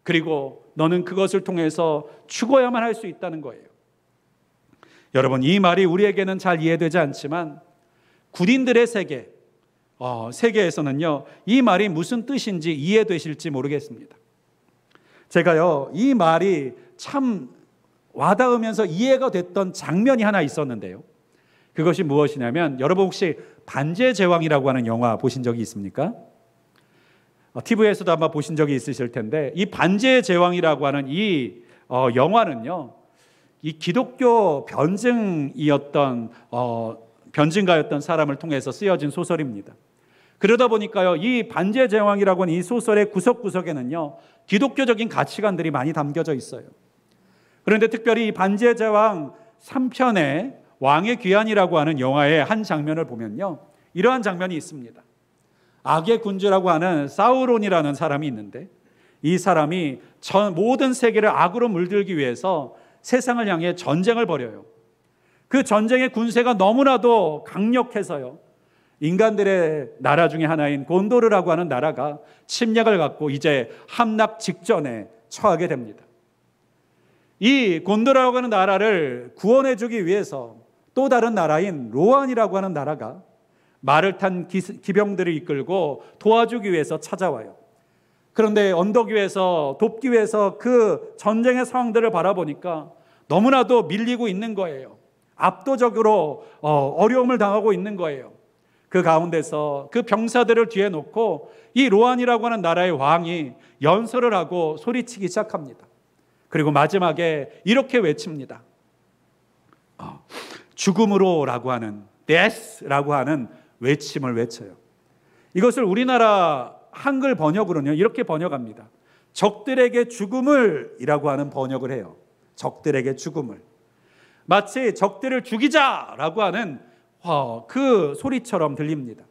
그리고 너는 그것을 통해서 죽어야만 할 수 있다는 거예요. 여러분, 이 말이 우리에게는 잘 이해되지 않지만 군인들의 세계에서는요, 이 말이 무슨 뜻인지 이해되실지 모르겠습니다. 제가요, 이 말이 참 와닿으면서 이해가 됐던 장면이 하나 있었는데요. 그것이 무엇이냐면, 여러분 혹시 반지의 제왕이라고 하는 영화 보신 적이 있습니까? TV에서도 아마 보신 적이 있으실 텐데, 이 반지의 제왕이라고 하는 이 영화는요, 이 기독교 변증가였던 사람을 통해서 쓰여진 소설입니다. 그러다 보니까요, 이 반지의 제왕이라고 하는 이 소설의 구석구석에는요, 기독교적인 가치관들이 많이 담겨져 있어요. 그런데 특별히 이 반지의 제왕 3편의 왕의 귀환이라고 하는 영화의 한 장면을 보면요, 이러한 장면이 있습니다. 악의 군주라고 하는 사우론이라는 사람이 있는데, 이 사람이 모든 세계를 악으로 물들기 위해서 세상을 향해 전쟁을 벌여요. 그 전쟁의 군세가 너무나도 강력해서요, 인간들의 나라 중에 하나인 곤도르라고 하는 나라가 침략을 갖고 이제 함락 직전에 처하게 됩니다. 이 곤도르라고 하는 나라를 구원해 주기 위해서 또 다른 나라인 로안이라고 하는 나라가 말을 탄 기병들을 이끌고 도와주기 위해서 찾아와요. 그런데 언덕 위에서 돕기 위해서 그 전쟁의 상황들을 바라보니까 너무나도 밀리고 있는 거예요. 압도적으로 어려움을 당하고 있는 거예요. 그 가운데서 그 병사들을 뒤에 놓고 이 로안이라고 하는 나라의 왕이 연설을 하고 소리치기 시작합니다. 그리고 마지막에 이렇게 외칩니다. 죽음으로라고 하는, death라고 하는 외침을 외쳐요. 이것을 우리나라 한글 번역으로는 이렇게 번역합니다. 적들에게 죽음을 이라고 하는 번역을 해요. 적들에게 죽음을. 마치 적들을 죽이자라고 하는 그 소리처럼 들립니다.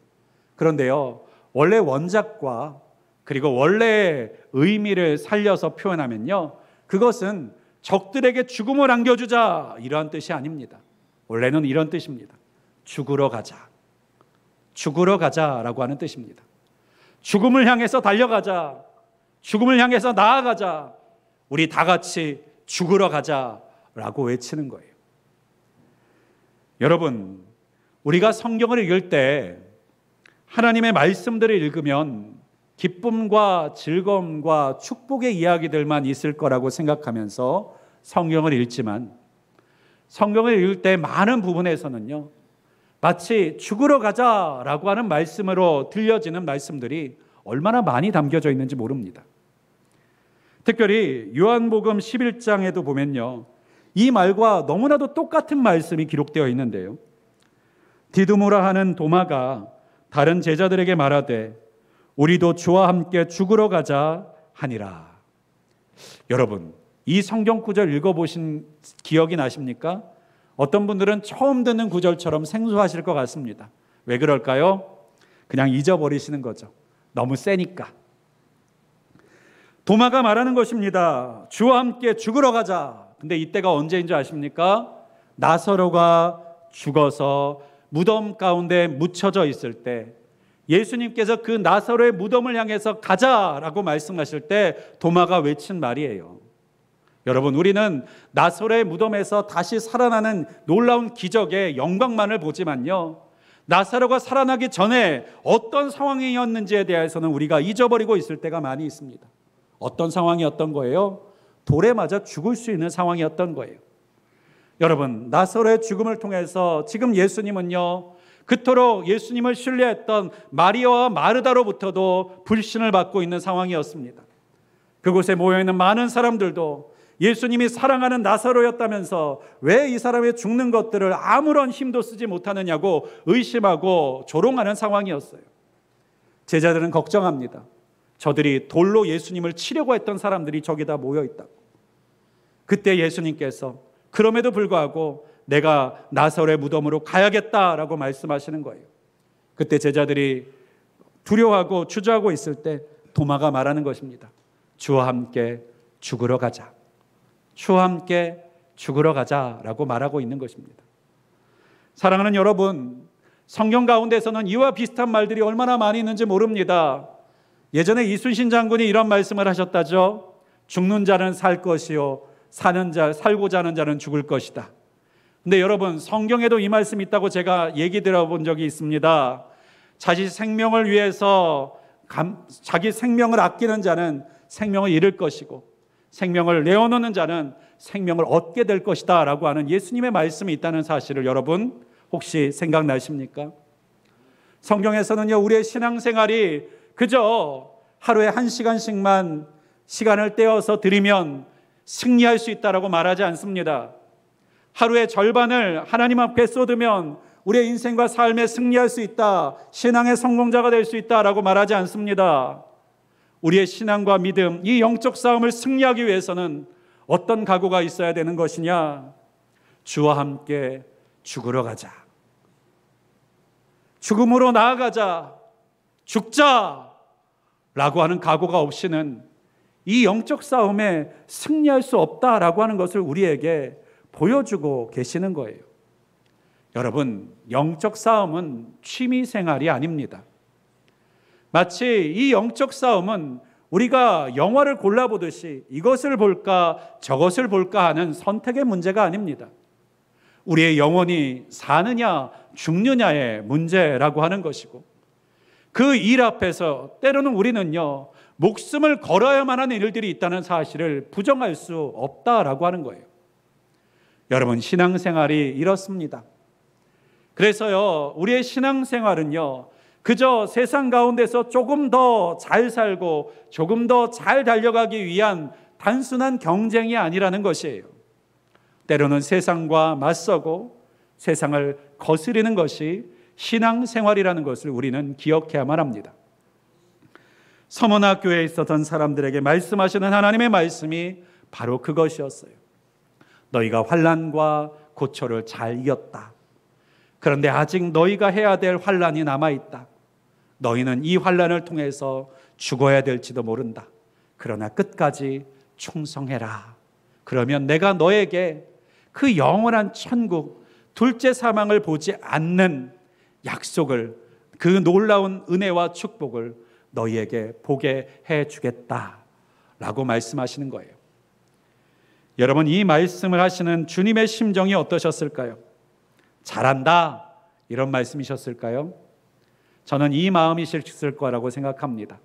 그런데요, 원래 원작과 그리고 원래의 의미를 살려서 표현하면요, 그것은 적들에게 죽음을 안겨주자 이러한 뜻이 아닙니다. 원래는 이런 뜻입니다. 죽으러 가자. 죽으러 가자라고 하는 뜻입니다. 죽음을 향해서 달려가자. 죽음을 향해서 나아가자. 우리 다 같이 죽으러 가자라고 외치는 거예요. 여러분, 우리가 성경을 읽을 때 하나님의 말씀들을 읽으면 기쁨과 즐거움과 축복의 이야기들만 있을 거라고 생각하면서 성경을 읽지만, 성경을 읽을 때 많은 부분에서는요, 마치 죽으러 가자라고 하는 말씀으로 들려지는 말씀들이 얼마나 많이 담겨져 있는지 모릅니다. 특별히 요한복음 11장에도 보면요, 이 말과 너무나도 똑같은 말씀이 기록되어 있는데요, 디두모라 하는 도마가 다른 제자들에게 말하되 우리도 주와 함께 죽으러 가자 하니라. 여러분, 이 성경 구절 읽어보신 기억이 나십니까? 어떤 분들은 처음 듣는 구절처럼 생소하실 것 같습니다. 왜 그럴까요? 그냥 잊어버리시는 거죠. 너무 세니까. 도마가 말하는 것입니다. 주와 함께 죽으러 가자. 근데 이때가 언제인 줄 아십니까? 나사로가 죽어서 무덤 가운데 묻혀져 있을 때, 예수님께서 그 나사로의 무덤을 향해서 가자라고 말씀하실 때 도마가 외친 말이에요. 여러분, 우리는 나사로의 무덤에서 다시 살아나는 놀라운 기적의 영광만을 보지만요, 나사로가 살아나기 전에 어떤 상황이었는지에 대해서는 우리가 잊어버리고 있을 때가 많이 있습니다. 어떤 상황이었던 거예요? 돌에 맞아 죽을 수 있는 상황이었던 거예요. 여러분, 나사로의 죽음을 통해서 지금 예수님은요, 그토록 예수님을 신뢰했던 마리아와 마르다로부터도 불신을 받고 있는 상황이었습니다. 그곳에 모여있는 많은 사람들도 예수님이 사랑하는 나사로였다면서 왜 이 사람의 죽는 것들을 아무런 힘도 쓰지 못하느냐고 의심하고 조롱하는 상황이었어요. 제자들은 걱정합니다. 저들이 돌로 예수님을 치려고 했던 사람들이 저기다 모여있다고. 그때 예수님께서 그럼에도 불구하고 내가 나사로의 무덤으로 가야겠다라고 말씀하시는 거예요. 그때 제자들이 두려워하고 주저하고 있을 때 도마가 말하는 것입니다. 주와 함께 죽으러 가자. 주와 함께 죽으러 가자라고 말하고 있는 것입니다. 사랑하는 여러분, 성경 가운데서는 이와 비슷한 말들이 얼마나 많이 있는지 모릅니다. 예전에 이순신 장군이 이런 말씀을 하셨다죠. 죽는 자는 살 것이요 살고자 하는 자는 죽을 것이다. 근데 여러분, 성경에도 이 말씀이 있다고 제가 얘기 들어본 적이 있습니다. 자기 생명을 위해서 자기 생명을 아끼는 자는 생명을 잃을 것이고 생명을 내어놓는 자는 생명을 얻게 될 것이다 라고 하는 예수님의 말씀이 있다는 사실을 여러분 혹시 생각나십니까? 성경에서는요, 우리의 신앙생활이 그저 하루에 1시간씩만 시간을 떼어서 드리면 승리할 수 있다라고 말하지 않습니다. 하루의 절반을 하나님 앞에 쏟으면 우리의 인생과 삶에 승리할 수 있다, 신앙의 성공자가 될 수 있다라고 말하지 않습니다. 우리의 신앙과 믿음, 이 영적 싸움을 승리하기 위해서는 어떤 각오가 있어야 되는 것이냐? 주와 함께 죽으러 가자, 죽음으로 나아가자, 죽자 라고 하는 각오가 없이는 이 영적 싸움에 승리할 수 없다라고 하는 것을 우리에게 보여주고 계시는 거예요. 여러분, 영적 싸움은 취미 생활이 아닙니다. 마치 이 영적 싸움은 우리가 영화를 골라보듯이 이것을 볼까 저것을 볼까 하는 선택의 문제가 아닙니다. 우리의 영혼이 사느냐 죽느냐의 문제라고 하는 것이고, 그 일 앞에서 때로는 우리는요, 목숨을 걸어야만 하는 일들이 있다는 사실을 부정할 수 없다라고 하는 거예요. 여러분, 신앙생활이 이렇습니다. 그래서요, 우리의 신앙생활은요, 그저 세상 가운데서 조금 더 잘 살고 조금 더 잘 달려가기 위한 단순한 경쟁이 아니라는 것이에요. 때로는 세상과 맞서고 세상을 거스르는 것이 신앙생활이라는 것을 우리는 기억해야만 합니다. 서머나 교회에 있었던 사람들에게 말씀하시는 하나님의 말씀이 바로 그것이었어요. 너희가 환난과 고초를 잘 이겼다. 그런데 아직 너희가 해야 될 환난이 남아있다. 너희는 이 환난을 통해서 죽어야 될지도 모른다. 그러나 끝까지 충성해라. 그러면 내가 너에게 그 영원한 천국, 둘째 사망을 보지 않는 약속을, 그 놀라운 은혜와 축복을 너희에게 보게 해주겠다라고 말씀하시는 거예요. 여러분, 이 말씀을 하시는 주님의 심정이 어떠셨을까요? 잘한다, 이런 말씀이셨을까요? 저는 이 마음이셨을 거라고 생각합니다.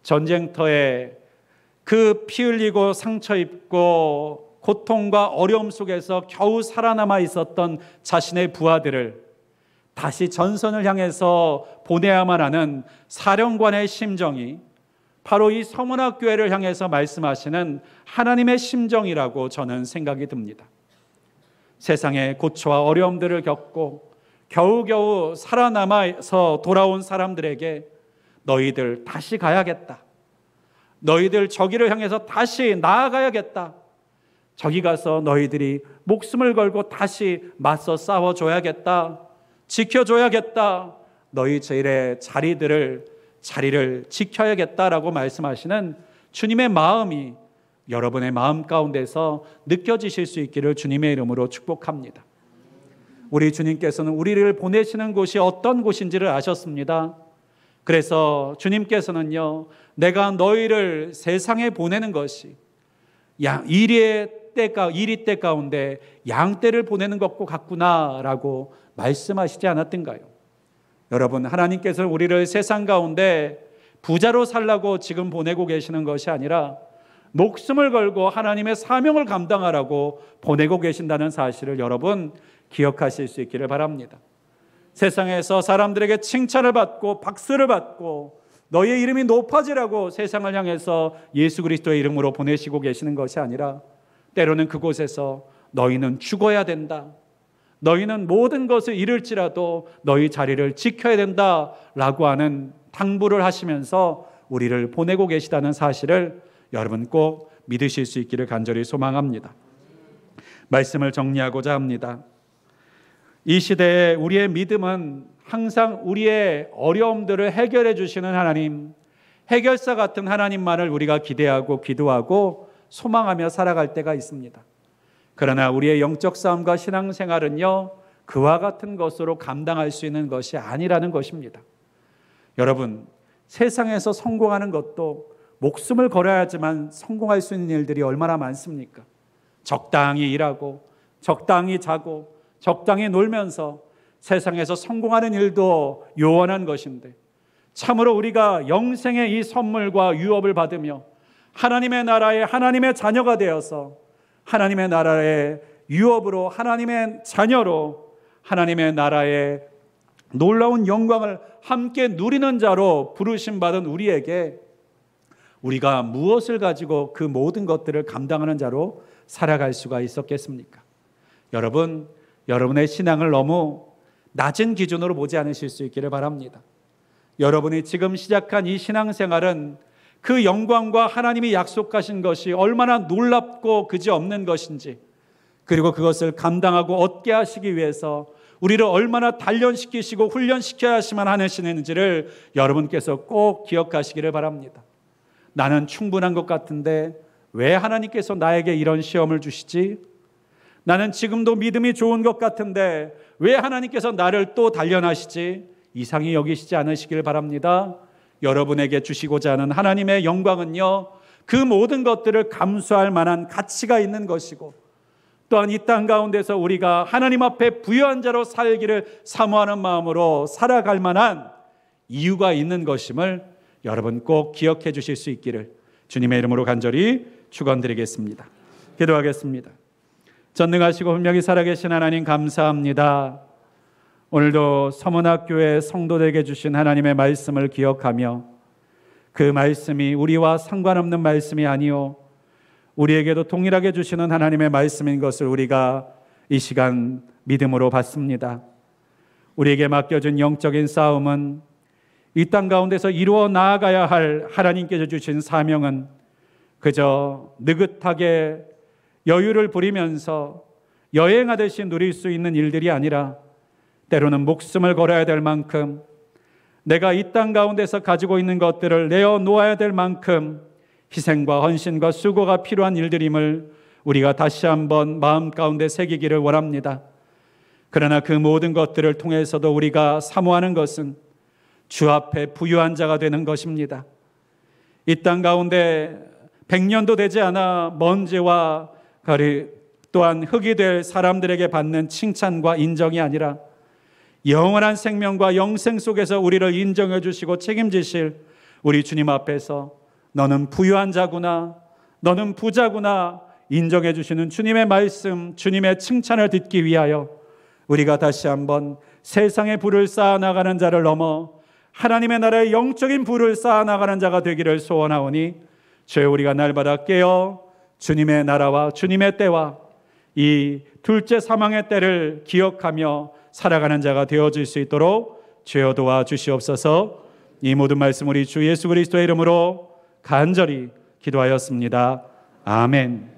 전쟁터에 그 피 흘리고 상처 입고 고통과 어려움 속에서 겨우 살아남아 있었던 자신의 부하들을 다시 전선을 향해서 보내야만 하는 사령관의 심정이 바로 이 서문학 교회를 향해서 말씀하시는 하나님의 심정이라고 저는 생각이 듭니다. 세상의 고초와 어려움들을 겪고 겨우겨우 살아남아서 돌아온 사람들에게 너희들 다시 가야겠다. 너희들 저기를 향해서 다시 나아가야겠다. 저기 가서 너희들이 목숨을 걸고 다시 맞서 싸워줘야겠다. 지켜줘야겠다. 너희 제일의 자리를 지켜야겠다라고 말씀하시는 주님의 마음이 여러분의 마음 가운데서 느껴지실 수 있기를 주님의 이름으로 축복합니다. 우리 주님께서는 우리를 보내시는 곳이 어떤 곳인지를 아셨습니다. 그래서 주님께서는요, 내가 너희를 세상에 보내는 것이 이리 때 가운데 양떼를 보내는 것과 같구나라고 말씀하시지 않았던가요? 여러분, 하나님께서 우리를 세상 가운데 부자로 살라고 지금 보내고 계시는 것이 아니라 목숨을 걸고 하나님의 사명을 감당하라고 보내고 계신다는 사실을 여러분 기억하실 수 있기를 바랍니다. 세상에서 사람들에게 칭찬을 받고 박수를 받고 너희의 이름이 높아지라고 세상을 향해서 예수 그리스도의 이름으로 보내시고 계시는 것이 아니라 때로는 그곳에서 너희는 죽어야 된다. 너희는 모든 것을 잃을지라도 너희 자리를 지켜야 된다라고 하는 당부를 하시면서 우리를 보내고 계시다는 사실을 여러분 꼭 믿으실 수 있기를 간절히 소망합니다. 말씀을 정리하고자 합니다. 이 시대에 우리의 믿음은 항상 우리의 어려움들을 해결해 주시는 하나님, 해결사 같은 하나님만을 우리가 기대하고 기도하고 소망하며 살아갈 때가 있습니다. 그러나 우리의 영적 싸움과 신앙생활은요, 그와 같은 것으로 감당할 수 있는 것이 아니라는 것입니다. 여러분, 세상에서 성공하는 것도 목숨을 걸어야지만 성공할 수 있는 일들이 얼마나 많습니까? 적당히 일하고 적당히 자고 적당히 놀면서 세상에서 성공하는 일도 요원한 것인데, 참으로 우리가 영생의 이 선물과 유업을 받으며 하나님의 나라의 하나님의 자녀가 되어서 하나님의 나라의 유업으로 하나님의 자녀로 하나님의 나라의 놀라운 영광을 함께 누리는 자로 부르심 받은 우리에게 우리가 무엇을 가지고 그 모든 것들을 감당하는 자로 살아갈 수가 있었겠습니까? 여러분, 여러분의 신앙을 너무 낮은 기준으로 보지 않으실 수 있기를 바랍니다. 여러분이 지금 시작한 이 신앙생활은 그 영광과 하나님이 약속하신 것이 얼마나 놀랍고 그지없는 것인지, 그리고 그것을 감당하고 얻게 하시기 위해서 우리를 얼마나 단련시키시고 훈련시켜야만 하시는지를 여러분께서 꼭 기억하시기를 바랍니다. 나는 충분한 것 같은데 왜 하나님께서 나에게 이런 시험을 주시지? 나는 지금도 믿음이 좋은 것 같은데 왜 하나님께서 나를 또 단련하시지? 이상히 여기시지 않으시길 바랍니다. 여러분에게 주시고자 하는 하나님의 영광은요, 그 모든 것들을 감수할 만한 가치가 있는 것이고, 또한 이 땅 가운데서 우리가 하나님 앞에 부유한 자로 살기를 사모하는 마음으로 살아갈 만한 이유가 있는 것임을 여러분 꼭 기억해 주실 수 있기를 주님의 이름으로 간절히 축원드리겠습니다. 기도하겠습니다. 전능하시고 분명히 살아계신 하나님, 감사합니다. 오늘도 서문학교의 성도들에게 주신 하나님의 말씀을 기억하며 그 말씀이 우리와 상관없는 말씀이 아니요 우리에게도 동일하게 주시는 하나님의 말씀인 것을 우리가 이 시간 믿음으로 받습니다. 우리에게 맡겨진 영적인 싸움은 이 땅 가운데서 이루어 나아가야 할 하나님께서 주신 사명은 그저 느긋하게 여유를 부리면서 여행하듯이 누릴 수 있는 일들이 아니라 때로는 목숨을 걸어야 될 만큼, 내가 이 땅 가운데서 가지고 있는 것들을 내어놓아야 될 만큼 희생과 헌신과 수고가 필요한 일들임을 우리가 다시 한번 마음 가운데 새기기를 원합니다. 그러나 그 모든 것들을 통해서도 우리가 사모하는 것은 주 앞에 부유한 자가 되는 것입니다. 이 땅 가운데 100년도 되지 않아 먼지와 또한 흙이 될 사람들에게 받는 칭찬과 인정이 아니라 영원한 생명과 영생 속에서 우리를 인정해 주시고 책임지실 우리 주님 앞에서 너는 부유한 자구나, 너는 부자구나 인정해 주시는 주님의 말씀, 주님의 칭찬을 듣기 위하여 우리가 다시 한번 세상의 부를 쌓아나가는 자를 넘어 하나님의 나라의 영적인 부를 쌓아나가는 자가 되기를 소원하오니, 주여 우리가 날마다 깨어 주님의 나라와 주님의 때와 이 둘째 사망의 때를 기억하며 살아가는 자가 되어질 수 있도록 주여 도와주시옵소서. 이 모든 말씀 우리 주 예수 그리스도의 이름으로 간절히 기도하였습니다. 아멘.